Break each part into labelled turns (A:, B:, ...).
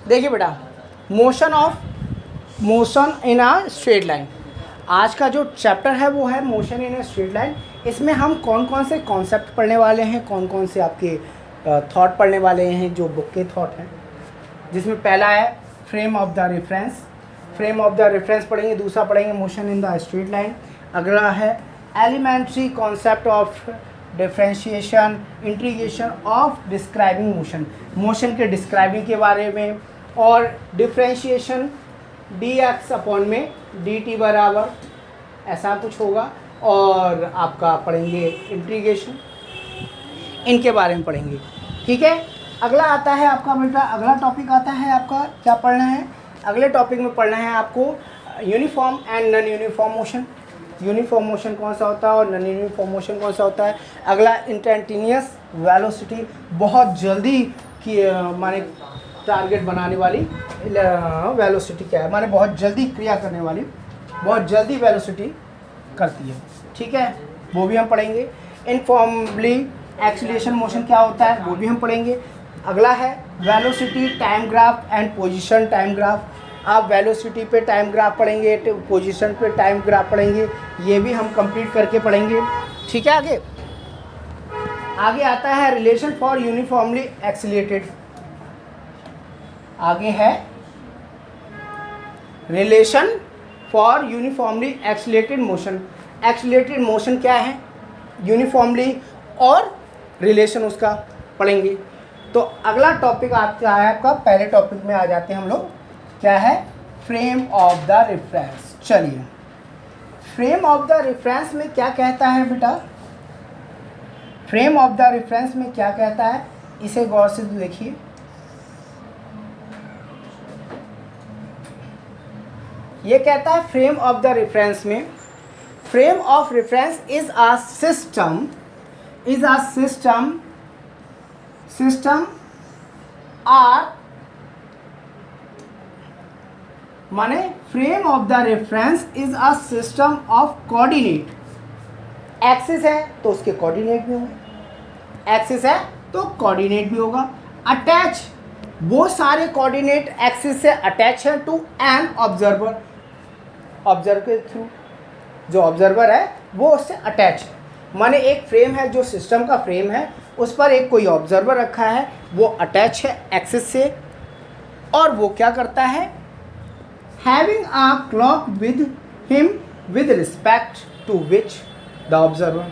A: देखिए बेटा, motion in a straight line. आज का जो चैप्टर है वो है motion in a straight line. इसमें हम कौन कौन से कॉन्सेप्ट पढ़ने वाले हैं, कौन कौन से आपके थॉट पढ़ने वाले हैं जो बुक के थॉट हैं। जिसमें पहला है frame of the reference, frame of the reference पढ़ेंगे। दूसरा पढ़ेंगे motion in the straight line. अगला है elementary concept of differentiation, integration of describing motion, motion के डिस्क्राइबिंग के बारे में। और डिफ्रेंशिएशन dx अपॉन में dt बराबर ऐसा कुछ होगा। और आपका पढ़ेंगे इंटीग्रेशन, इनके बारे में पढ़ेंगे। ठीक है, अगला आता है आपका बेटा, अगला टॉपिक आता है आपका, क्या पढ़ना है अगले टॉपिक में? पढ़ना है आपको uniform and non uniform motion. Uniform motion कौन सा होता है और नॉन यूनिफॉर्म मोशन कौन सा होता है। अगला इंस्टेंटेनियस वेलोसिटी, बहुत जल्दी की माने टारगेट बनाने वाली वेलोसिटी क्या है, माने बहुत जल्दी क्रिया करने वाली, बहुत जल्दी वेलोसिटी करती है। ठीक है, वो भी हम पढ़ेंगे। इनफॉर्मली एक्सीलरेशन मोशन क्या होता है वो भी हम पढ़ेंगे। अगला है velocity time graph and position time graph. आप वेलोसिटी पे टाइम ग्राफ पढ़ेंगे, पोजीशन पे टाइम ग्राफ पढ़ेंगे, ये भी हम कंप्लीट करके पढ़ेंगे। ठीक है, आगे आता है रिलेशन फॉर यूनिफॉर्मली एक्सीलरेटेड। आगे है relation for uniformly accelerated motion. Accelerated motion क्या है, यूनिफॉर्मली, और रिलेशन उसका पढ़ेंगे। तो अगला टॉपिक आता है आपका, पहले टॉपिक में आ जाते हैं हम लोग, क्या है फ्रेम ऑफ द रेफरेंस। चलिए, फ्रेम ऑफ द रेफरेंस में क्या कहता है बेटा, फ्रेम ऑफ द रेफरेंस में क्या कहता है, इसे गौर से देखिए। ये कहता है फ्रेम ऑफ द रेफरेंस में, frame of reference is a system, or माने frame of the reference is a system of coordinate. Axis है तो उसके कोऑर्डिनेट भी होंगे, एक्सिस है तो कोऑर्डिनेट भी होगा। अटैच, वो सारे कोऑर्डिनेट एक्सिस से अटैच है टू एन ऑब्जर्वर, ऑब्जर्वर के थ्रू, जो ऑब्जर्वर है वो उससे अटैच है। माने एक फ्रेम है, जो सिस्टम का फ्रेम है, उस पर एक कोई ऑब्जर्वर रखा है, वो अटैच है एक्सिस से, और वो क्या करता है, having a clock with him with respect to which the observer.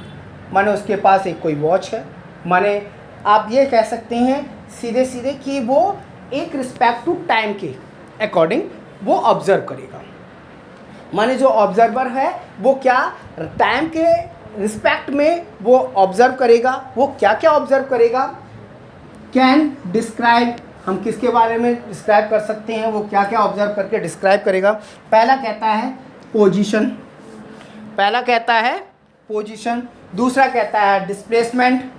A: माने उसके पास एक कोई वॉच है, माने आप ये कह सकते हैं सीधे सीधे कि वो एक रिस्पेक्ट टू टाइम के अकॉर्डिंग वो ऑब्जर्व करेगा। माने जो ऑब्जर्वर है वो क्या टाइम के रिस्पेक्ट में वो ऑब्जर्व करेगा। वो क्या क्या ऑब्जर्व करेगा, कैन डिस्क्राइब, हम किसके बारे में डिस्क्राइब कर सकते हैं, वो क्या क्या ऑब्जर्व करके डिस्क्राइब करेगा। पहला कहता है पोजीशन, पहला कहता है पोजीशन, दूसरा कहता है डिस्प्लेसमेंट,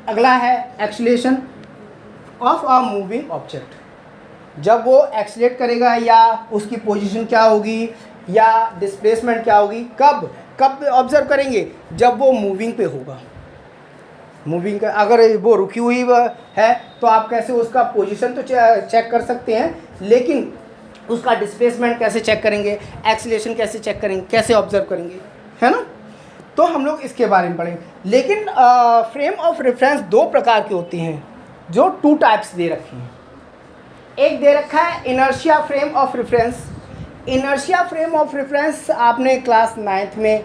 A: अगला है acceleration of a moving object. जब वो एक्सीलरेट करेगा या उसकी पोजीशन क्या होगी या डिस्प्लेसमेंट क्या होगी, कब ऑब्जर्व करेंगे, जब वो मूविंग पे होगा। मूविंग का अगर वो रुकी हुई है तो आप कैसे उसका पोजीशन तो चेक कर सकते हैं, लेकिन उसका डिस्प्लेसमेंट कैसे चेक करेंगे, एक्सीलरेशन कैसे चेक करेंगे, कैसे ऑब्जर्व करेंगे, है ना। तो हम लोग इसके बारे में पढ़ेंगे। लेकिन फ्रेम ऑफ रेफरेंस दो प्रकार की होती हैं, जो टू टाइप्स दे रखी हैं। एक दे रखा है inertia frame of reference. Inertia frame of reference आपने क्लास 9th में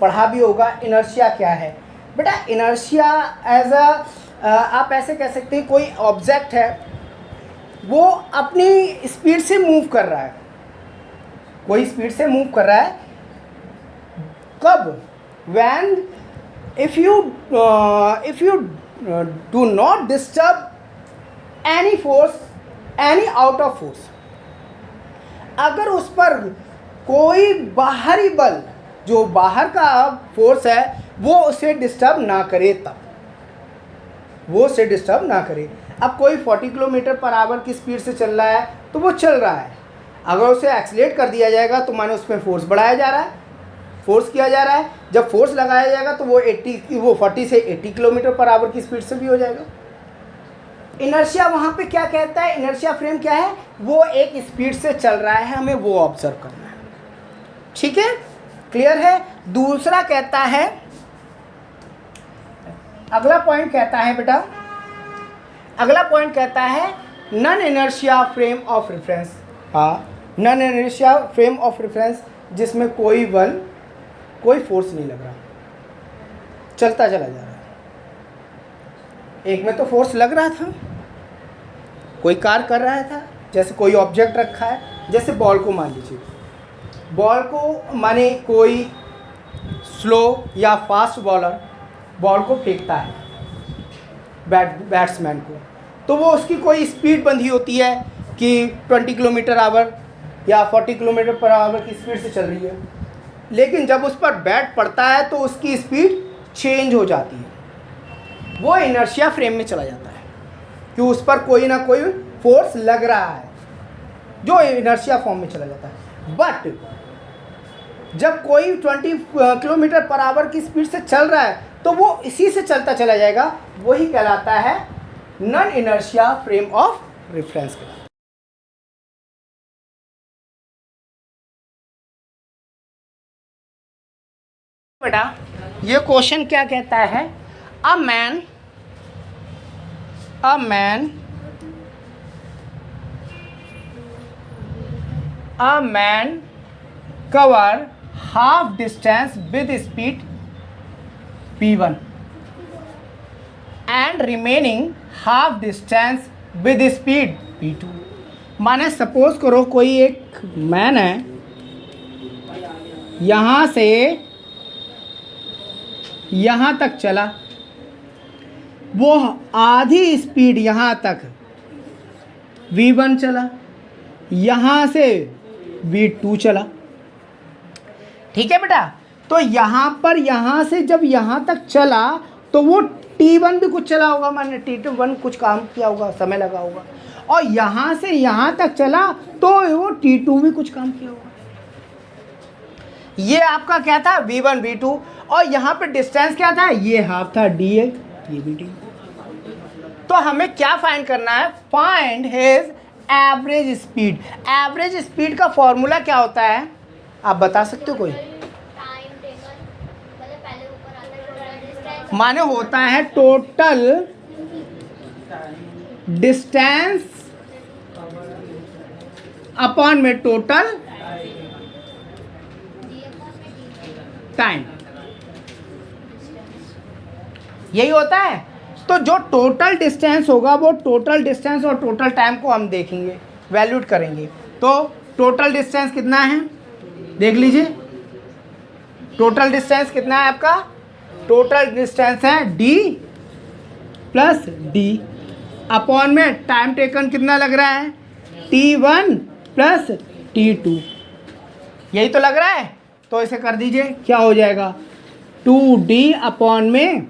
A: पढ़ा भी होगा। इनर्शिया क्या है बेटा, इनर्शिया एज अ आप ऐसे कह सकते हैं कोई ऑब्जेक्ट है, वो अपनी स्पीड से मूव कर रहा है, कोई स्पीड से मूव कर रहा है। कब, when if you do not disturb any force, any out of force. अगर उस पर कोई बाहरी बल, जो बाहर का फोर्स है, वो उसे डिस्टर्ब ना करे, तब वो उसे डिस्टर्ब ना करे। अब कोई 40 किलोमीटर पर आवर की स्पीड से चल रहा है तो वो चल रहा है, अगर उसे एक्सीलरेट कर दिया जाएगा तो माने उसमें फोर्स बढ़ाया जा रहा है, फोर्स किया जा रहा है। जब फोर्स लगाया जाएगा तो वो 40 से 80 किलोमीटर पर आवर की स्पीड से भी हो जाएगा। इनर्शिया वहाँ पे क्या कहता है, इनर्शिया फ्रेम क्या है, वो एक स्पीड से चल रहा है, हमें वो ऑब्जर्व करना है। ठीक है, क्लियर है। दूसरा कहता है, अगला पॉइंट कहता है बेटा, अगला पॉइंट कहता है non inertia frame of reference. हाँ, non inertia frame of reference जिसमें कोई बल, कोई फोर्स नहीं लग रहा, चलता चला जा रहा है। एक में तो फोर्स लग रहा था, कोई कार्य कर रहा था, जैसे कोई ऑब्जेक्ट रखा है, जैसे बॉल को मान लीजिए, बॉल को माने कोई स्लो या फास्ट बॉलर बॉल को फेंकता है बैट्समैन को, तो वो उसकी कोई स्पीड बंधी होती है कि 20 किलोमीटर आवर या 40 किलोमीटर पर आवर की स्पीड से चल रही है, लेकिन जब उस पर बैट पड़ता है तो उसकी स्पीड चेंज हो जाती है, वो इनर्शिया फ्रेम में चला जाता है कि उस पर कोई ना कोई फोर्स लग रहा है, जो इनर्शिया फॉर्म में चला जाता है। बट जब कोई 20 किलोमीटर पर आवर की स्पीड से चल रहा है तो वो इसी से चलता चला जाएगा, वही कहलाता है non inertia frame of reference. बेटा ये क्वेश्चन क्या कहता है, a man cover half distance with speed p1 and remaining half distance with speed p2। माने सपोज करो कोई एक मैन है, यहाँ से यहाँ तक चला, वो आधी स्पीड यहाँ तक v1 चला, यहाँ से v2 चला। ठीक है बेटा, तो यहाँ पर यहाँ से जब यहाँ तक चला तो वो t1 भी कुछ चला होगा, मैंने t1 कुछ काम किया होगा, समय लगा होगा, और यहाँ से यहाँ तक चला तो वो t2 भी कुछ काम किया होगा। ये आपका क्या था, v1 v2, और यहाँ पे डिस्टेंस क्या था, ये हाफ था, d है, ये भी d। तो हमें क्या फाइंड करना है, find his average speed. Average speed का फॉर्मूला क्या होता है, आप बता सकते हो कोई? माने होता है टोटल डिस्टेंस अपॉन में टोटल टाइम, यही होता है। तो जो टोटल डिस्टेंस होगा वो टोटल डिस्टेंस और टोटल टाइम को हम देखेंगे, वैल्यूट करेंगे। तो टोटल डिस्टेंस कितना है देख लीजिए, टोटल डिस्टेंस कितना है आपका, टोटल डिस्टेंस है d प्लस d अपॉन में टाइम टेकन कितना लग रहा है, t1 प्लस t2, यही तो लग रहा है। तो इसे कर दीजिए, क्या हो जाएगा, 2d अपॉन में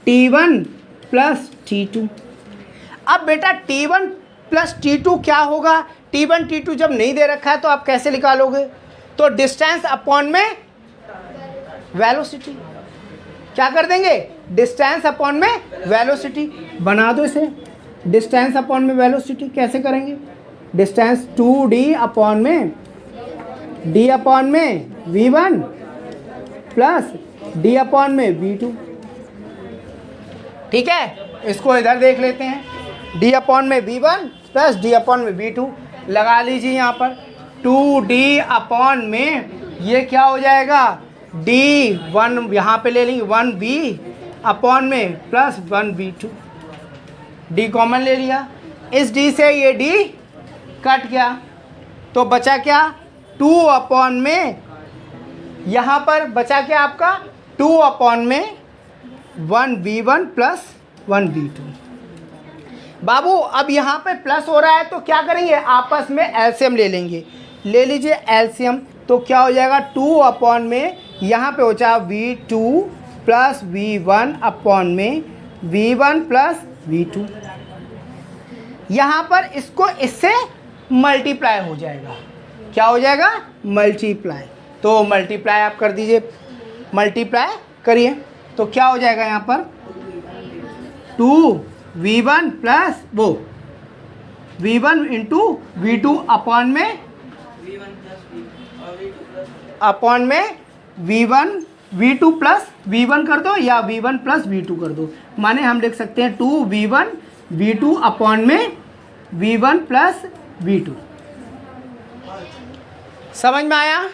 A: t1 प्लस t2। अब बेटा t1 प्लस t2 क्या होगा, t1 t2 जब नहीं दे रखा है तो आप कैसे निकालोगे, तो डिस्टेंस अपॉन में वेलोसिटी, क्या कर देंगे, डिस्टेंस अपॉन में वेलोसिटी, बना दो इसे, डिस्टेंस अपॉन में वेलोसिटी कैसे करेंगे, डिस्टेंस 2d अपॉन में d अपॉन में v1 प्लस d अपॉन में v2। ठीक है, इसको इधर देख लेते हैं, d अपॉन में v1 प्लस d अपॉन में v2 लगा लीजिए यहाँ पर, 2d अपॉन में ये क्या हो जाएगा, d1 यहाँ पे ले लेंगे 1v अपॉन में प्लस 1v2, d कॉमन ले लिया, इस d से ये d कट गया, तो बचा क्या, 2 अपॉन में यहाँ पर बचा क्या आपका, 2 अपॉन में 1v1 प्लस 1v2। बाबू अब यहाँ पे प्लस हो रहा है तो क्या करेंगे, आपस में एलसीएम ले लेंगे, ले लीजिए एलसीएम, तो क्या हो जाएगा, 2 अपॉन में यहाँ पे हो जाए v2 प्लस v1 अपॉन में v1 प्लस v2। यहाँ पर इसको इससे मल्टीप्लाई हो जाएगा, क्या हो जाएगा, मल्टीप्लाई, तो मल्टीप्लाई आप कर दीजिए, मल्टीप्लाई करिए, तो क्या हो जाएगा यहाँ पर 2 V1 प्लस वो V1 इंटू V2 अपॉन में V1 V2 प्लस V1 कर दो या V1 प्लस V2 कर दो, माने हम लिख सकते हैं 2V1 V2 अपॉन में V1 प्लस V2। समझ में आया?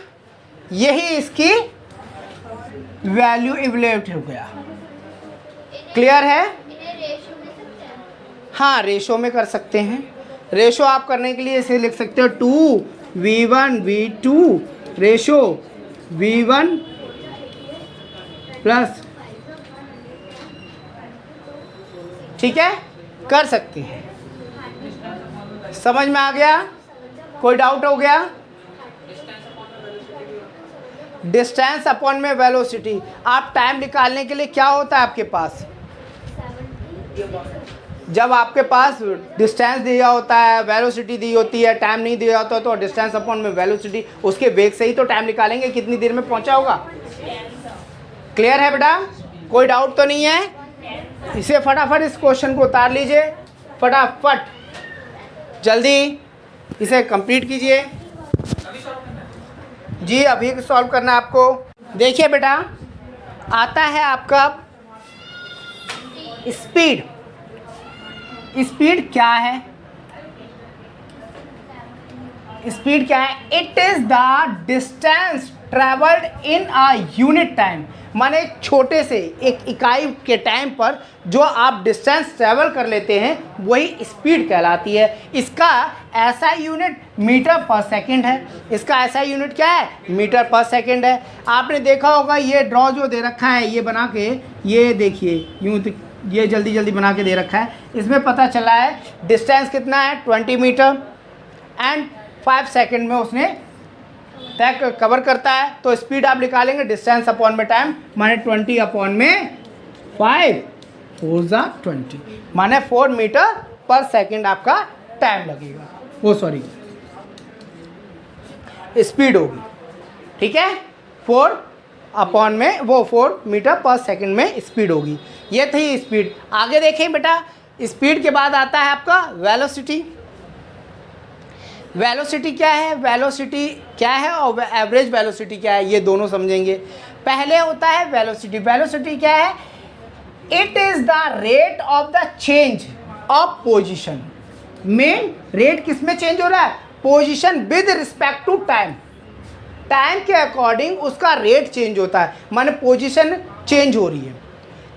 A: यही इसकी वैल्यू इवैल्यूएट हो गया। क्लियर है? हाँ, रेशो में कर सकते हैं। रेशो आप करने के लिए इसे लिख सकते हो 2V1 V2 ratio V1 plus, ठीक है, कर सकते हैं। समझ में आ गया? कोई डाउट हो गया? डिस्टेंस अपॉन में वेलोसिटी। आप टाइम निकालने के लिए क्या होता है आपके पास? जब आपके पास डिस्टेंस दिया होता है, वेलोसिटी दी होती है, टाइम नहीं दिया होता तो डिस्टेंस अपॉन में वेलोसिटी, उसके वेग से ही तो टाइम निकालेंगे कितनी देर में पहुंचा होगा। क्लियर है बेटा? कोई डाउट तो नहीं है? इसे फटाफट इस क्वेश्चन को उतार लीजिए, फटाफट जल्दी इसे कंप्लीट कीजिए। जी अभी सॉल्व करना है आपको। देखिए बेटा, आता है आपका स्पीड। स्पीड क्या है? स्पीड क्या है? It is the distance travelled in a unit time, माने छोटे से एक इकाई के टाइम पर जो आप डिस्टेंस ट्रेवल कर लेते हैं वही स्पीड कहलाती है। इसका ऐसा यूनिट मीटर पर सेकंड है। इसका ऐसा यूनिट क्या है? मीटर पर सेकंड है। आपने देखा होगा ये ड्रॉ जो दे रखा है, ये बना के, ये देखिए यूँ, ये जल्दी जल्दी बना के दे रखा है। इसमें पता चला है डिस्टेंस कितना है, 20 मीटर एंड 5 सेकंड में उसने तय कवर करता है। तो स्पीड आप निकालेंगे डिस्टेंस अपॉन में टाइम, माने 20 अपॉन में 5 4 जा 20, माने 4 मीटर पर सेकंड आपका टाइम लगेगा, वो सॉरी स्पीड होगी। ठीक है, 4 अपॉन में वो 4 मीटर पर सेकंड में स्पीड होगी। ये थी स्पीड। आगे देखें बेटा, स्पीड के बाद आता है आपका वेलोसिटी। वेलोसिटी क्या है? वेलोसिटी क्या है और एवरेज वेलोसिटी क्या है, ये दोनों समझेंगे। पहले होता है वेलोसिटी। वेलोसिटी क्या है? It is the rate of the change of position. मेन रेट किस में चेंज हो रहा है? Position with respect to time. Time के अकॉर्डिंग उसका रेट चेंज होता है, माने पोजीशन चेंज हो रही है।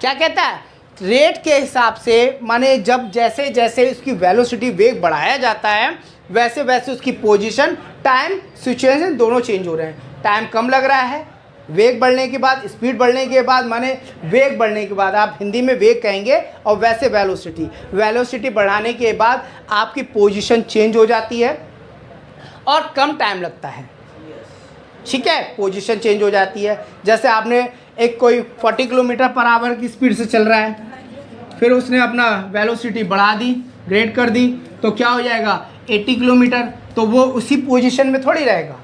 A: क्या कहता है? रेट के हिसाब से, माने जब जैसे जैसे उसकी वेलोसिटी वेग बढ़ाया जाता है वैसे वैसे उसकी पोजीशन, टाइम, सिचुएशन दोनों चेंज हो रहे हैं। टाइम कम लग रहा है, वेग बढ़ने के बाद, स्पीड बढ़ने के बाद, माने वेग बढ़ने के बाद आप हिंदी में वेग कहेंगे, और वैसे वेलोसिटी, वेलोसिटी बढ़ाने के बाद आपकी पोजीशन चेंज हो जाती है और कम टाइम लगता है। ठीक है, पोजीशन चेंज हो जाती है। जैसे आपने एक कोई 40 किलोमीटर पर आवर की स्पीड से चल रहा है, फिर उसने अपना वेलोसिटी बढ़ा दी, ग्रेड कर दी, तो क्या हो जाएगा 80 किलोमीटर, तो वो उसी पोजीशन में थोड़ी रहेगा,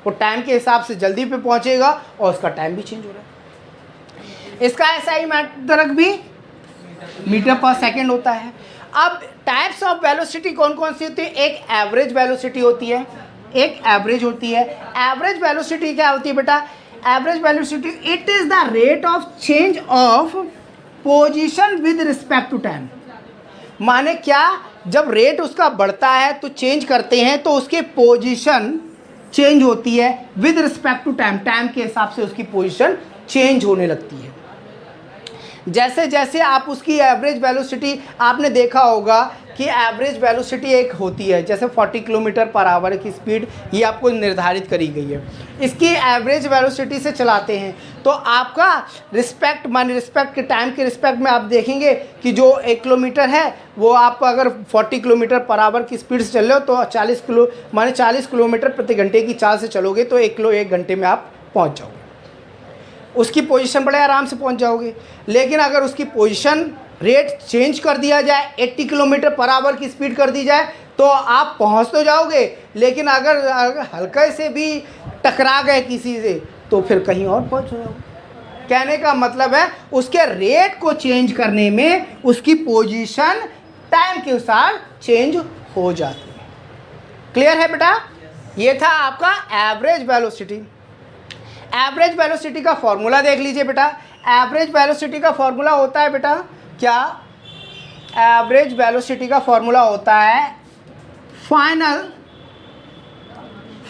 A: वो टाइम के हिसाब से जल्दी पे पहुंचेगा और उसका टाइम भी चेंज हो रहा है। इसका ऐसा ही मात्रक भी मीटर पर सेकंड होता है। अब टाइप्स ऑफ वेलोसिटी कौन कौन सी होती है? एक एवरेज वेलोसिटी होती है, एक एवरेज होती है। एवरेज वेलोसिटी क्या होती है बेटा? Average velocity it is the rate of change of position with respect to time. माने क्या, जब रेट उसका बढ़ता है तो चेंज करते हैं तो उसकी पोजीशन चेंज होती है with respect to time. Time के हिसाब से उसकी पोजीशन चेंज होने लगती है। जैसे जैसे आप उसकी एवरेज वेलोसिटी, आपने देखा होगा कि एवरेज वेलोसिटी एक होती है, जैसे 40 किलोमीटर पर आवर की स्पीड, ये आपको निर्धारित करी गई है। इसकी एवरेज वेलोसिटी से चलाते हैं तो आपका रिस्पेक्ट, माने रिस्पेक्ट के टाइम के रिस्पेक्ट में आप देखेंगे कि जो 1 किलोमीटर है वो आप अगर 40 किलोमीटर पर आवर की स्पीड से चल रहे हो तो 40 किलोमीटर प्रति घंटे की चाल से चलोगे तो 1 घंटे में आप पहुँच जाओगे, उसकी पोजीशन बड़े आराम से पहुंच जाओगे। लेकिन अगर उसकी पोजीशन रेट चेंज कर दिया जाए, 80 किलोमीटर पर आवर की स्पीड कर दी जाए, तो आप पहुंच तो जाओगे, लेकिन अगर हल्के से भी टकरा गए किसी से तो फिर कहीं और पहुंच जाओगे। कहने का मतलब है उसके रेट को चेंज करने में उसकी पोजीशन टाइम के अनुसार चेंज हो जाती है। क्लियर है बेटा? ये था आपका एवरेज वेलोसिटी। एवरेज वेलोसिटी का फॉर्मूला देख लीजिए बेटा। एवरेज वेलोसिटी का फॉर्मूला होता है बेटा क्या? एवरेज वेलोसिटी का फॉर्मूला होता है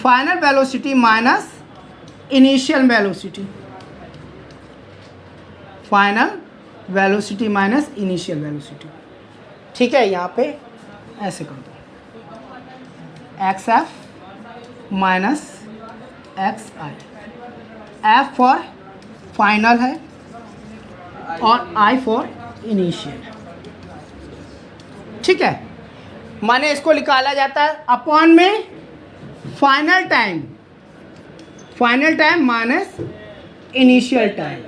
A: final velocity minus initial velocity. Final velocity minus initial velocity. ठीक है, यहाँ पे ऐसे कर दो, x F minus x I. F for final है और आई फॉर इनिशियल। ठीक है, माने इसको निकाला जाता है अपॉन में final time minus initial time.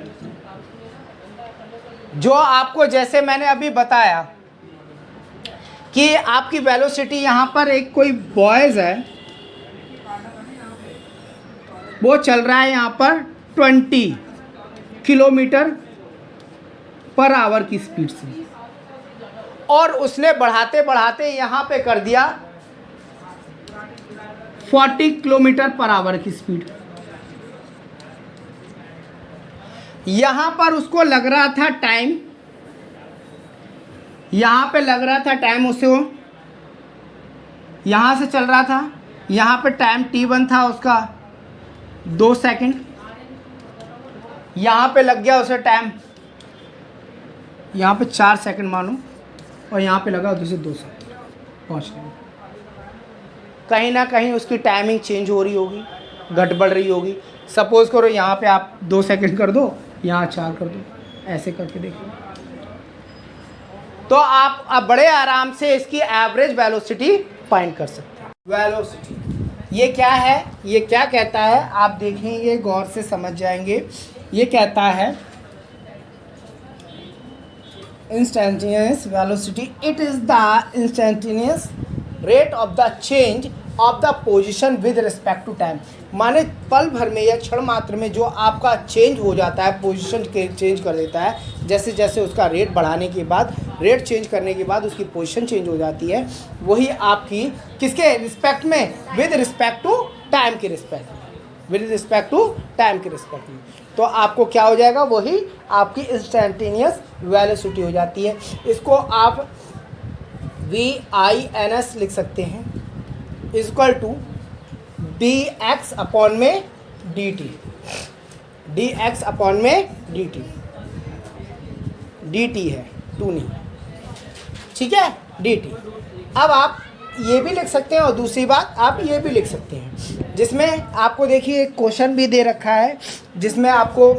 A: जो आपको जैसे मैंने अभी बताया कि आपकी वेलोसिटी यहाँ पर एक कोई बॉयज़ है, वो चल रहा है यहाँ पर 20 किलोमीटर पर आवर की स्पीड से, और उसने बढ़ाते बढ़ाते यहाँ पे कर दिया 40 किलोमीटर पर आवर की स्पीड। यहाँ पर उसको लग रहा था टाइम, यहाँ पे लग रहा था टाइम, उसे वो यहाँ से चल रहा था, यहाँ पे टाइम t1 था उसका 2 सेकंड। यहाँ पे लग गया उसे टाइम, यहाँ पे 4 सेकंड मानो, और यहाँ पे लगा उसे 2 सेकंड पहुँचने में। कहीं ना कहीं उसकी टाइमिंग चेंज हो रही होगी, घट बढ़ रही होगी। सपोज़ करो यहाँ पे आप 2 सेकंड कर दो, यहाँ 4 कर दो, ऐसे करके देखो तो आप अब बड़े आराम से इसकी एवरेज वेलोसिटी फाइंड कर सकते हैं। वेलोसिटी ये क्या है, ये क्या कहता है, आप देखेंगे गौर से समझ जाएंगे। ये कहता है instantaneous velocity, it is the instantaneous rate of the change of the position with respect to time. माने पल भर में या क्षण मात्र में जो आपका चेंज हो जाता है, पोजीशन के चेंज कर देता है, जैसे जैसे उसका रेट बढ़ाने के बाद, रेट चेंज करने के बाद उसकी पोजीशन चेंज हो जाती है, वही आपकी किसके रिस्पेक्ट में? विद रिस्पेक्ट टू टाइम के रिस्पेक्ट में, विद रिस्पेक्ट टू टाइम के रिस्पेक्ट में। तो आपको क्या हो जाएगा? वही आपकी इंस्टेंटेनियस वेलोसिटी हो जाती है। इसको आप VINS लिख सकते हैं, इक्वल टू dx अपॉन में dt, dx अपॉन में dt, dt है, टू नहीं, ठीक है, dt। अब आप ये भी लिख सकते हैं, और दूसरी बात आप ये भी लिख सकते हैं, जिसमें आपको देखिए एक क्वेश्चन भी दे रखा है, जिसमें आपको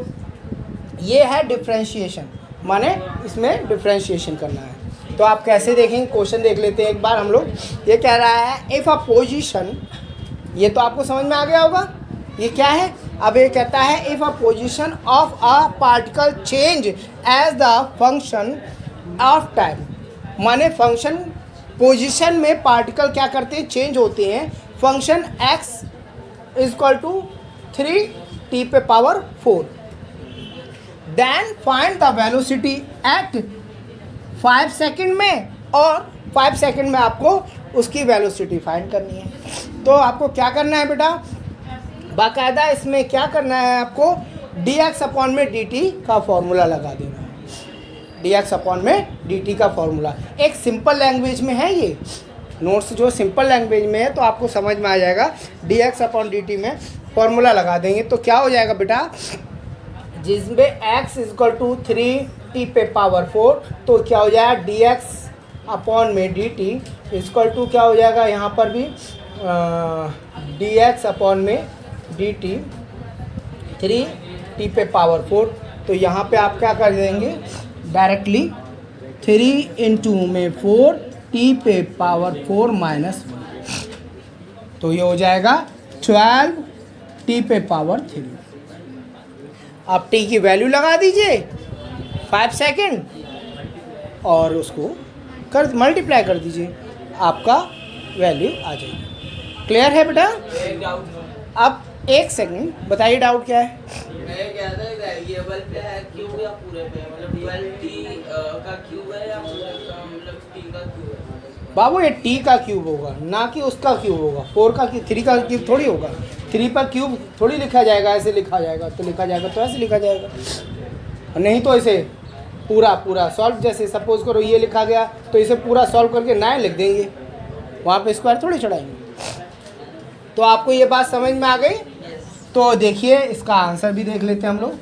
A: ये है डिफरेंशिएशन, माने इसमें डिफरेंशिएशन करना है। तो आप कैसे देखेंगे, क्वेश्चन देख लेते हैं एक बार हम लोग। ये कह रहा है इफ़ अ पोजीशन, ये तो आपको समझ में आ गया होगा ये क्या है। अब ये कहता है if a position of a particle change as the function of time, माने फंक्शन पोजीशन में पार्टिकल क्या करते हैं? चेंज होते हैं। Function x equal to 3t पे power 4, then find the velocity at 5 second में, और 5 सेकंड में आपको उसकी वेलोसिटी फाइंड करनी है। तो आपको क्या करना है बेटा? बाकायदा इसमें क्या करना है आपको? dx अपॉन में dt का फॉर्मूला लगा देना है। dx अपॉन में dt का फॉर्मूला एक सिंपल लैंग्वेज में है, ये नोट्स जो सिंपल लैंग्वेज में है तो आपको समझ में आ जाएगा। dx अपॉन dt में फॉर्मूला लगा देंगे तो क्या हो जाएगा बेटा? जिसमें x इक्वल टू 3t पे पावर 4, तो क्या हो जाएगा? dx अपॉन में dt इक्वल टू क्या हो जाएगा? यहाँ पर भी dx अपॉन में dt 3t पे पावर 4, तो यहाँ पे आप क्या कर देंगे? डायरेक्टली 3 इंटू में 4 t पे पावर 4 माइनस 1, तो ये हो जाएगा 12 t पे पावर 3। आप t की वैल्यू लगा दीजिए 5 सेकेंड और उसको कर मल्टीप्लाई कर दीजिए, आपका वैल्यू आ जाएगी। क्लियर है बेटा? अब एक सेकंड बताइए, डाउट क्या है?
B: मैं क्या था, ये टेबल पे है क्यूब या पूरे पे, मतलब 12t का क्यूब है या पूरे का, मतलब t का क्यूब है?
A: बाबू ये टी का क्यूब होगा, ना कि उसका क्यूब होगा। 4 का क्यूब, 3 का क्यूब थोड़ी होगा। 3 पर क्यूब थोड़ी लिखा जाएगा, ऐसे लिखा जाएगा तो लिखा जाएगा तो ऐसे लिखा जाएगा, और नहीं तो इसे पूरा पूरा सॉल्व, जैसे सपोज करो ये लिखा गया तो इसे पूरा सॉल्व करके 9 लिख देंगे, वहाँ पे स्क्वायर थोड़ी चढ़ाएंगे। तो आपको ये बात समझ में आ गई? तो देखिए इसका आंसर भी देख लेते हैं हम लोग।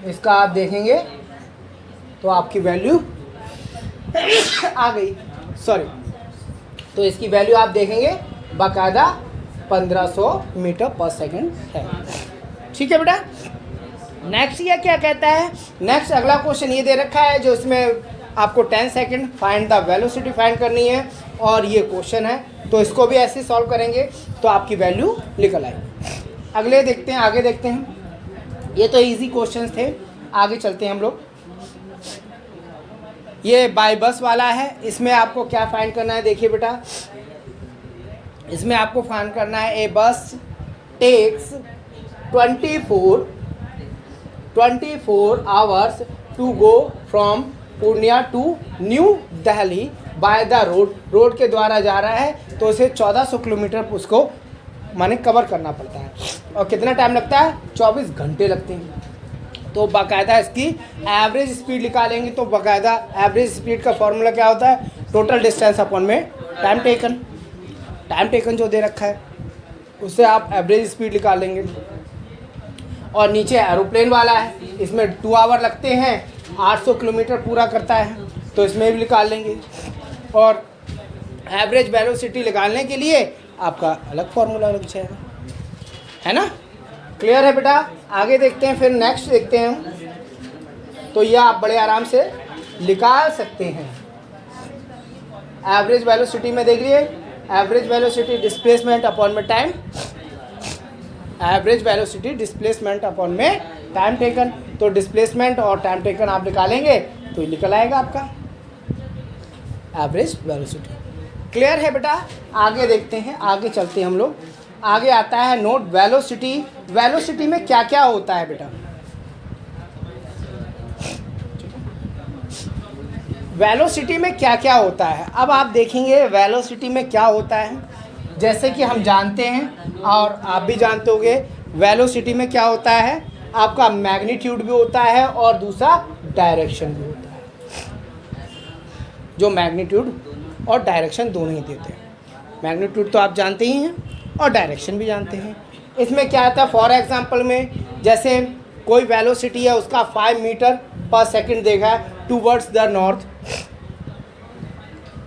A: इसका आप देखेंगे तो आपकी वैल्यू आ गई, सॉरी, तो इसकी वैल्यू आप देखेंगे बाकायदा 1500 मीटर पर सेकंड है। ठीक है बेटा। नेक्स्ट ये क्या कहता है? नेक्स्ट अगला क्वेश्चन ये दे रखा है जो इसमें आपको 10 second find the velocity find करनी है, और ये क्वेश्चन है तो इसको भी ऐसे सॉल्व करेंगे तो आपकी वैल्यू निकल आएगी। अगले देखते हैं, आगे देखते हैं। ये तो इजी क्वेश्चंस थे, आगे चलते हैं हम लोग। ये बाय बस वाला है, इसमें आपको क्या फाइंड करना है? देखिए बेटा, इसमें आपको फाइंड करना है a bus takes 24 hours to go from Purnia to New Delhi by the road. Road के द्वारा जा रहा है तो उसे 1400 किलोमीटर उसको माने कवर करना पड़ता है, और कितना टाइम लगता है? 24 घंटे लगते हैं। तो बाकायदा इसकी एवरेज स्पीड निकालेंगे, तो बाकायदा एवरेज स्पीड का फॉर्मूला क्या होता है? टोटल डिस्टेंस अपॉन में टाइम टेकन। टाइम टेकन जो दे रखा है उससे आप एवरेज स्पीड निकालेंगे। और नीचे एरोप्लेन वाला है, इसमें 2 आवर लगते हैं, 800 किलोमीटर पूरा करता है, तो इसमें भी निकाल लेंगे। और एवरेज वेलोसिटी निकालने के लिए आपका अलग फार्मूला लग जाएगा, है ना? क्लियर है बेटा? आगे देखते हैं, फिर नेक्स्ट देखते हैं हम। तो ये आप बड़े आराम से निकाल सकते हैं। एवरेज वेलोसिटी में देख लिए, एवरेज वेलोसिटी डिस्प्लेसमेंट अपॉन में time, average velocity displacement upon में टाइम टेकन। तो डिस्प्लेसमेंट और टाइम टेकन आप निकालेंगे तो निकल आएगा आपका एवरेज वेलोसिटी। क्लियर है बेटा? आगे देखते हैं, आगे चलते हैं हम लोग। आगे आता है नोट वेलोसिटी। वेलोसिटी में क्या क्या होता है बेटा? वेलोसिटी में क्या क्या होता है? अब आप देखेंगे वेलोसिटी में क्या होता है। जैसे कि हम जानते हैं और आप भी जानते होंगे, वेलोसिटी में क्या होता है? आपका मैग्नीट्यूड भी होता है और दूसरा डायरेक्शन भी होता है। जो मैग्नीट्यूड और डायरेक्शन दोनों ही देते हैं। मैग्नीट्यूड तो आप जानते ही हैं और डायरेक्शन भी जानते हैं। इसमें क्या आता है? फॉर एग्जांपल में जैसे कोई वेलोसिटी है उसका 5 मीटर पर सेकंड देखा है towards the north,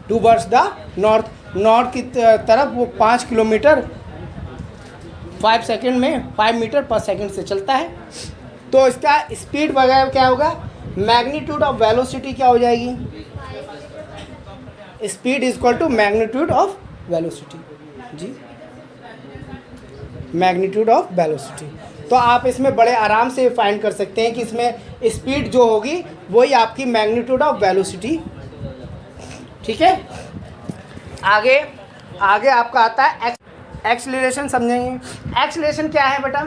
A: towards the north, north की तरफ वो 5 किलोमीटर 5 सेकंड में 5 मीटर पर सेकंड से चलता है। तो इसका स्पीड वगैरह क्या होगा? मैग्नीट्यूड ऑफ वेलोसिटी क्या हो जाएगी? Speed is equal to magnitude of velocity. जी, मैग्नीट्यूड ऑफ वेलोसिटी। तो आप इसमें बड़े आराम से फाइंड कर सकते हैं कि इसमें स्पीड जो होगी वही आपकी मैग्नीट्यूड ऑफ वेलोसिटी। ठीक है। आगे आगे आपका आता है एक्सीलरेशन। समझेंगे एक्सीलरेशन क्या है बेटा?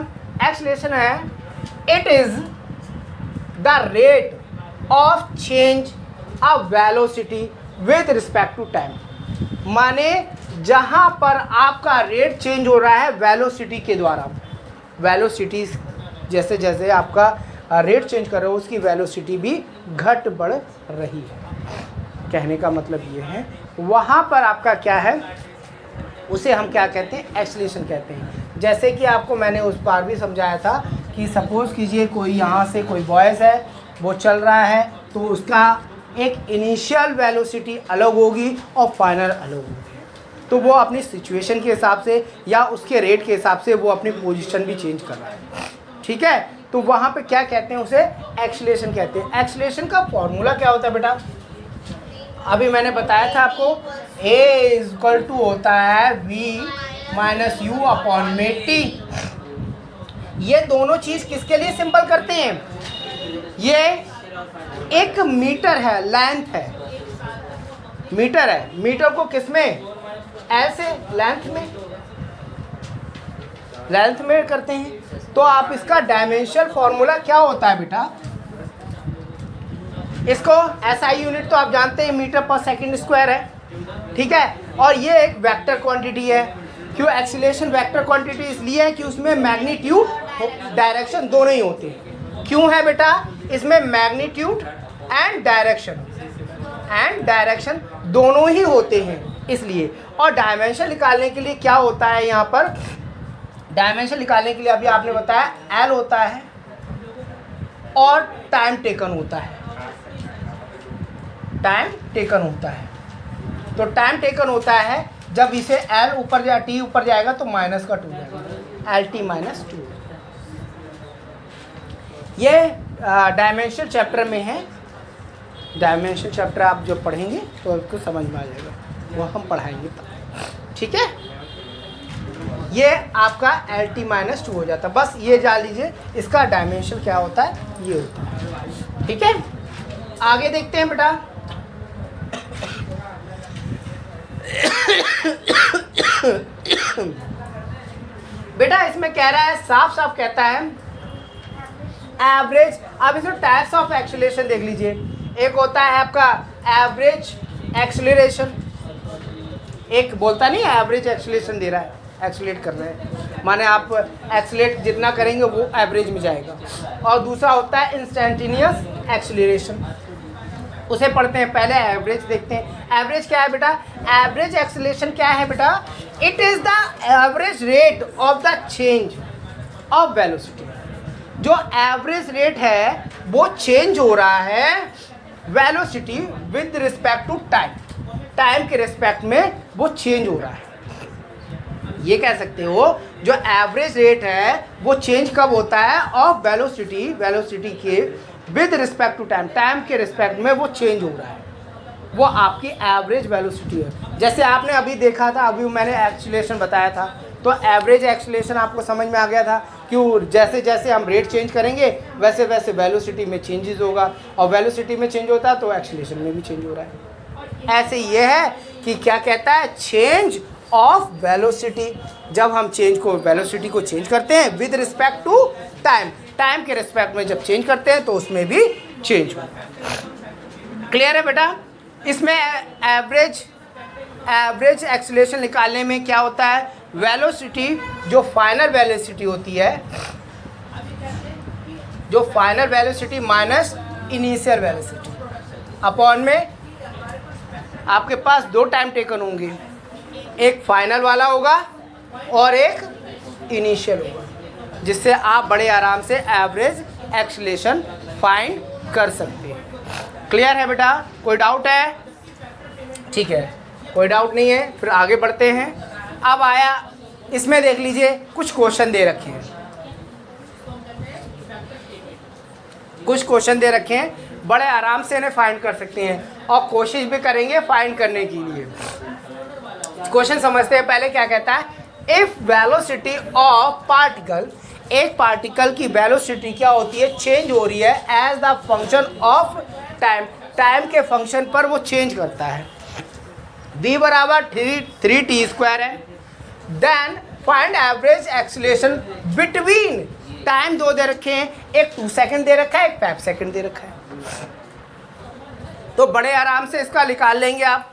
A: एक्सीलरेशन है it is the rate of change of velocity with respect to time. माने जहाँ पर आपका रेट चेंज हो रहा है वेलोसिटी के द्वारा, वेलोसिटी जैसे जैसे आपका रेट चेंज कर रहे हो उसकी वेलोसिटी भी घट बढ़ रही है। कहने का मतलब ये है वहाँ पर आपका क्या है, उसे हम क्या कहते हैं? एक्सीलरेशन कहते हैं। जैसे कि आपको मैंने उस बार भी समझाया था कि सपोज़ कीजिए कोई यहाँ से कोई बॉयज़ है, वो चल रहा है, तो उसका एक इनिशियल वेलोसिटी अलग होगी और फाइनल अलग होगी। तो वो अपनी सिचुएशन के हिसाब से या उसके रेट के हिसाब से वो अपनी पोजीशन भी चेंज कर रहा है। ठीक है। तो वहाँ पे क्या कहते हैं? उसे एक्सीलरेशन कहते हैं। एक्सीलरेशन का फॉर्मूला क्या होता है बेटा? अभी मैंने बताया था आपको, ए इज इक्वल टू होता है v माइनस यू अपॉन में टी। ये दोनों चीज़ किसके लिए सिंपल करते हैं? ये एक मीटर है, लेंथ है, मीटर है। मीटर को किस में? एल से लेंथ में करते हैं। तो आप इसका डायमेंशनल फॉर्मूला क्या होता है बेटा, इसको एसआई यूनिट तो आप जानते हैं मीटर पर सेकंड स्क्वायर है, ठीक है। और ये एक वेक्टर क्वांटिटी है। क्यों एक्सीलरेशन वेक्टर क्वांटिटी इसलिए है कि उसमें मैग्नीट्यूड डायरेक्शन दोनों ही होते हैं। क्यों है बेटा, इसमें मैग्नीट्यूड एंड डायरेक्शन दोनों ही होते हैं इसलिए। और डायमेंशन निकालने के लिए क्या होता है, यहाँ पर डायमेंशन निकालने के लिए अभी आपने बताया एल होता है और टाइम टेकन होता है। तो टाइम टेकन होता है जब इसे एल ऊपर जाए, टी ऊपर जाएगा तो माइनस का 2 जाएगा, एल टी माइनस 2। ये डायमेंशन चैप्टर में है। डायमेंशन चैप्टर आप जब पढ़ेंगे तो आपको समझ में आ जाएगा, वो हम पढ़ाएंगे तब, ठीक है। ये आपका एल टी माइनस 2 हो जाता है। बस ये जान लीजिए इसका डायमेंशन क्या होता है, ये होता है, ठीक है। आगे देखते हैं बेटा। बेटा इसमें कह रहा है, साफ साफ कहता है एवरेज। अब इसमें टाइप्स ऑफ एक्सीलरेशन देख लीजिए। एक होता है आपका एवरेज एक्सीलरेशन, एक बोलता नहीं एवरेज एक्सीलरेशन दे रहा है, एक्सीलरेट कर रहे हैं, माने आप एक्सीलरेट जितना करेंगे वो एवरेज में जाएगा। और दूसरा होता है इंस्टेंटेनियस एक्सीलरेशन, उसे पढ़ते हैं। पहले एवरेज देखते हैं। एवरेज क्या है बेटा, एवरेज एक्सीलरेशन क्या है बेटा, it is the average rate of the change of velocity. जो एवरेज रेट है वो चेंज हो रहा है velocity with respect to time के रिस्पेक्ट में वो चेंज हो रहा है। ये कह सकते हो जो एवरेज रेट है वो चेंज कब होता है, ऑफ वेलोसिटी के विद रिस्पेक्ट टू टाइम के रिस्पेक्ट में वो चेंज हो रहा है, वो आपकी एवरेज वेलोसिटी है। जैसे आपने अभी देखा था, अभी मैंने एक्सीलरेशन बताया था, तो एवरेज एक्सीलरेशन आपको समझ में आ गया था कि जैसे जैसे हम रेट चेंज करेंगे वैसे वैसे वेलोसिटी में चेंजेस होगा, और वेलोसिटी में चेंज होता है तो एक्सीलरेशन में भी चेंज हो रहा है। ऐसे ये है कि क्या कहता है, चेंज ऑफ वेलोसिटी। जब हम वेलोसिटी को चेंज करते हैं विद रिस्पेक्ट टू टाइम के रिस्पेक्ट में जब चेंज करते हैं तो उसमें भी चेंज होता है। क्लियर है बेटा। इसमें एवरेज एक्सीलरेशन निकालने में क्या होता है, वेलोसिटी जो फाइनल वेलोसिटी होती है, जो final velocity minus initial velocity upon में आपके पास दो टाइम टेकन होंगे, एक फाइनल वाला होगा और एक इनिशियल होगा, जिससे आप बड़े आराम से एवरेज एक्सीलरेशन फाइंड कर सकते हैं। क्लियर है बेटा, कोई डाउट है? ठीक है, कोई डाउट नहीं है। फिर आगे बढ़ते हैं। अब आया, इसमें देख लीजिए कुछ क्वेश्चन दे रखे हैं, बड़े आराम से इन्हें फाइंड कर सकते हैं और कोशिश भी करेंगे फाइंड करने के लिए। क्वेश्चन समझते हैं पहले। क्या कहता है, इफ वेलोसिटी ऑफ पार्टिकल, एक पार्टिकल की वेलोसिटी क्या होती है, चेंज हो रही है as the function of time के फंक्शन पर वो चेंज करता है। v बराबर 3t² है। Then find average acceleration between, time दो दे रखे हैं, एक 2 सेकंड दे रखा है, एक 5 सेकंड दे रखा है। तो बड़े आराम से इसका निकाल लेंगे आप,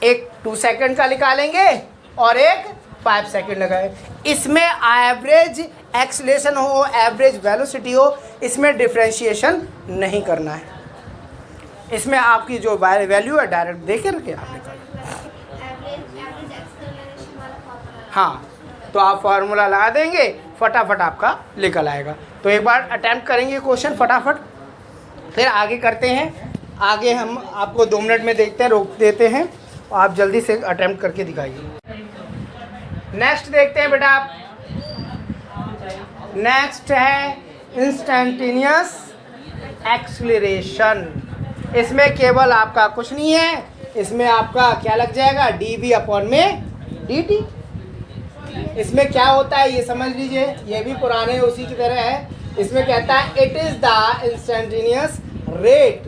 A: एक 2 सेकंड का निकालेंगे और एक 5 सेकंड लगाए। इसमें एवरेज एक्सीलरेशन हो, एवरेज वेलोसिटी हो, इसमें डिफरेंशिएशन नहीं करना है। इसमें आपकी जो वैल्यू है डायरेक्ट दे के रखे आप निकाल। हाँ, तो आप फार्मूला लगा देंगे, फटाफट आपका निकल आएगा। तो एक बार अटेम्प्ट करेंगे क्वेश्चन फटाफट, फिर आगे करते हैं। आगे हम आपको 2 मिनट में देखते हैं, रोक देते हैं, आप जल्दी से अटेम्प्ट करके दिखाइए। नेक्स्ट देखते हैं बेटा आप। नेक्स्ट है इंस्टेंटेनियस एक्सीलरेशन। इसमें केवल आपका कुछ नहीं है, इसमें आपका क्या लग जाएगा, dv अपॉन में dt। इसमें क्या होता है ये समझ लीजिए, ये भी पुराने उसी की तरह है। इसमें कहता है it is the instantaneous rate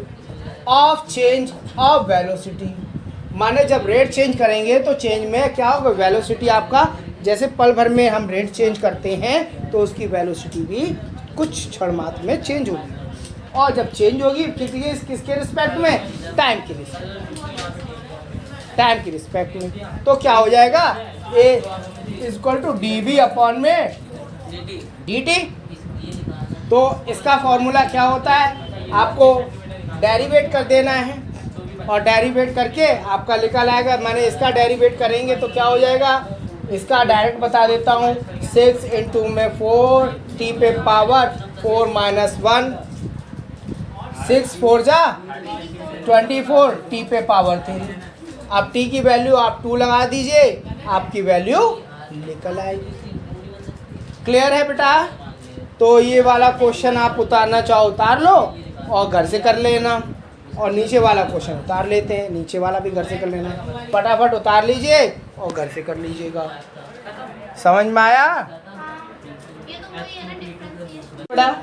A: of change of velocity. माने जब रेट चेंज करेंगे तो चेंज में क्या होगा, वेलोसिटी आपका, जैसे पल भर में हम रेट चेंज करते हैं तो उसकी वेलोसिटी भी कुछ क्षण मात्र में चेंज होगी, और जब चेंज होगी किसके रिस्पेक्ट में, टाइम की रिस्पेक्ट में, तो क्या हो जाएगा, a equal to d v upon में डी टी। तो इसका फॉर्मूला क्या होता है, आपको डेरिवेट कर देना है, और डेरिवेट करके आपका निकल आएगा। मैंने इसका डेरिवेट करेंगे तो क्या हो जाएगा, इसका डायरेक्ट बता देता हूँ, 6 इंटू में 4 टी पे पावर 4 माइनस 1, 6 4 जा 24 टी पे पावर 3। अब टी की वैल्यू आप 2 लगा दीजिए, आपकी वैल्यू निकल आएगी। क्लियर है बेटा? तो ये वाला क्वेश्चन आप उतारना चाहो उतार लो और घर से कर लेना, और नीचे वाला क्वेश्चन उतार लेते हैं, नीचे वाला भी घर से कर लेना, फटाफट उतार लीजिए और घर से कर लीजिएगा। समझ में आया बेटा?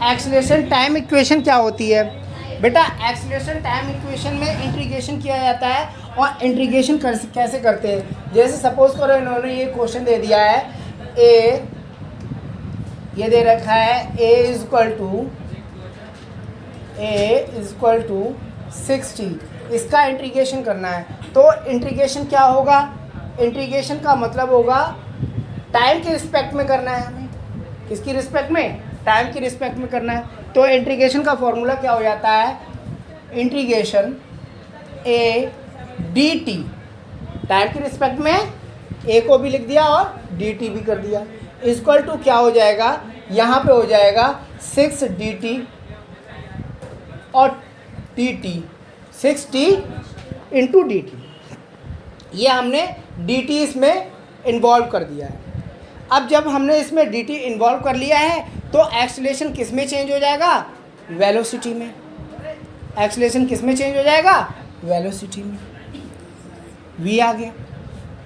A: एक्सीलरेशन टाइम इक्वेशन क्या होती है बेटा? एक्सीलरेशन टाइम इक्वेशन में इंटीग्रेशन किया जाता है, और इंटीग्रेशन कैसे करते हैं, जैसे सपोज करो इन्होंने ये क्वेश्चन दे दिया है, ए ये दे रखा है a इज इक्वल टू 60, इसका इंटीग्रेशन करना है। तो इंटीग्रेशन क्या होगा, इंटीग्रेशन का मतलब होगा टाइम के रिस्पेक्ट में करना है हमें। किसकी रिस्पेक्ट में? टाइम की रिस्पेक्ट में करना है। तो इंटीग्रेशन का फॉर्मूला क्या हो जाता है, इंटीग्रेशन a dt, टाइम की रिस्पेक्ट में a को भी लिख दिया और dt भी कर दिया, इक्वल टू क्या हो जाएगा, यहाँ पे हो जाएगा 6 dt और dt, 6t into D T. ये हमने dt इसमें इन्वॉल्व कर दिया है। अब जब हमने इसमें dt इन्वॉल्व कर लिया है तो एक्सीलरेशन किस में चेंज हो जाएगा, वेलोसिटी में। एक्सीलरेशन किस में चेंज हो जाएगा, वेलोसिटी में। v आ गया।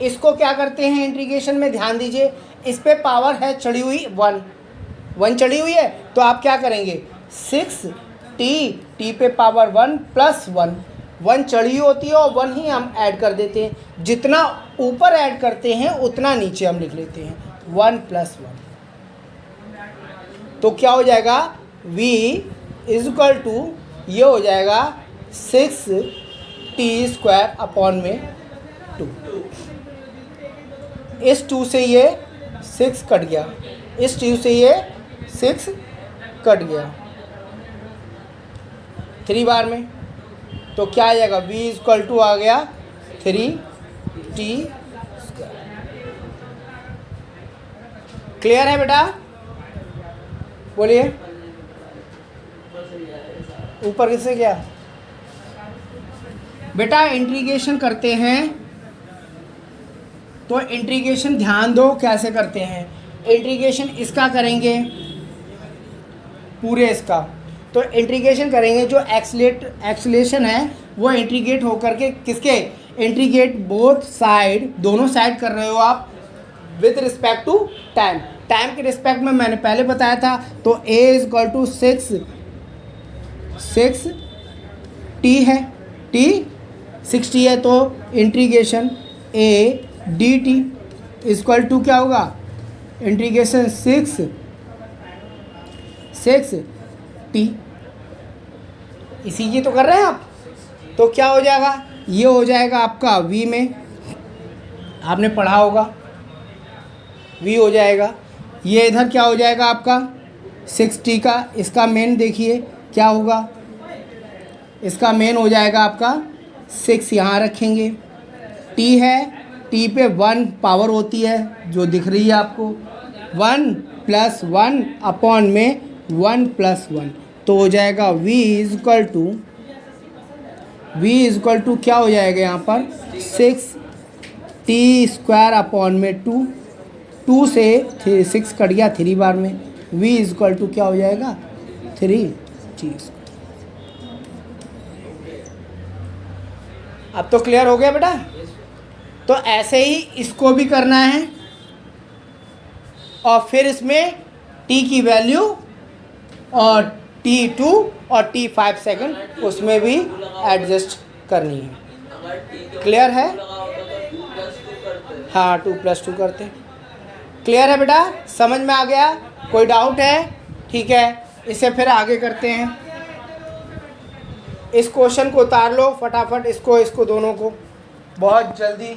A: इसको क्या करते हैं इंटीग्रेशन में, ध्यान दीजिए, इस पे पावर है चढ़ी हुई 1 चढ़ी हुई है, तो आप क्या करेंगे, 6t पे पावर 1 प्लस 1 चढ़ी होती है और 1 ही हम ऐड कर देते हैं, जितना ऊपर ऐड करते हैं उतना नीचे हम लिख लेते हैं, 1 प्लस 1। तो क्या हो जाएगा, v इज इक्वल टू ये हो जाएगा 6t² अपॉन में 2। इस 2 से ये 6 कट गया, इस 2 से ये 6 कट गया 3 बार में, तो क्या आ जाएगा, v इक्वल टू आ गया 3t²। क्लियर है बेटा? बोलिए, ऊपर किससे गया बेटा? इंटीग्रेशन करते हैं तो इंटीग्रेशन ध्यान दो कैसे करते हैं। इंटीग्रेशन इसका करेंगे पूरे इसका, तो इंटीग्रेशन करेंगे जो एक्सीलरेशन है वो इंटीग्रेट होकर के किसके, इंटीग्रेट बोथ साइड, दोनों साइड कर रहे हो आप with respect to time. Time के रिस्पेक्ट में मैंने पहले बताया था, तो a is equal to 6t है, t 60 है, तो integration a dt equal to क्या होगा, इंटीग्रेशन 6t। इसी की तो कर रहे हैं आप, तो क्या हो जाएगा, ये हो जाएगा आपका v में, आपने पढ़ा होगा v हो जाएगा, ये इधर क्या हो जाएगा आपका 6t का, इसका मेन देखिए क्या होगा, इसका मेन हो जाएगा आपका 6, यहाँ रखेंगे, t है, t पे 1 पावर होती है जो दिख रही है आपको, 1 प्लस 1 अपॉन में 1 प्लस 1, तो हो जाएगा v इज इक्वल टू क्या हो जाएगा यहाँ पर 6t² अपॉन में 2 से 6 कट गया 3 बार में, v इज इक्वल टू क्या हो जाएगा 3t। अब तो क्लियर हो गया बेटा? तो ऐसे ही इसको भी करना है, और फिर इसमें t की वैल्यू और t2 और t5 सेकंड उसमें भी एडजस्ट करनी है।
B: अगर टी के
A: Clear है?
B: लगा होता तो 2+2 करते हैं।
A: हाँ 2+2 करते। क्लियर है बेटा, समझ में आ गया? कोई डाउट है? ठीक है, इसे फिर आगे करते हैं। इस क्वेश्चन को उतार लो फटाफट, इसको दोनों को बहुत जल्दी।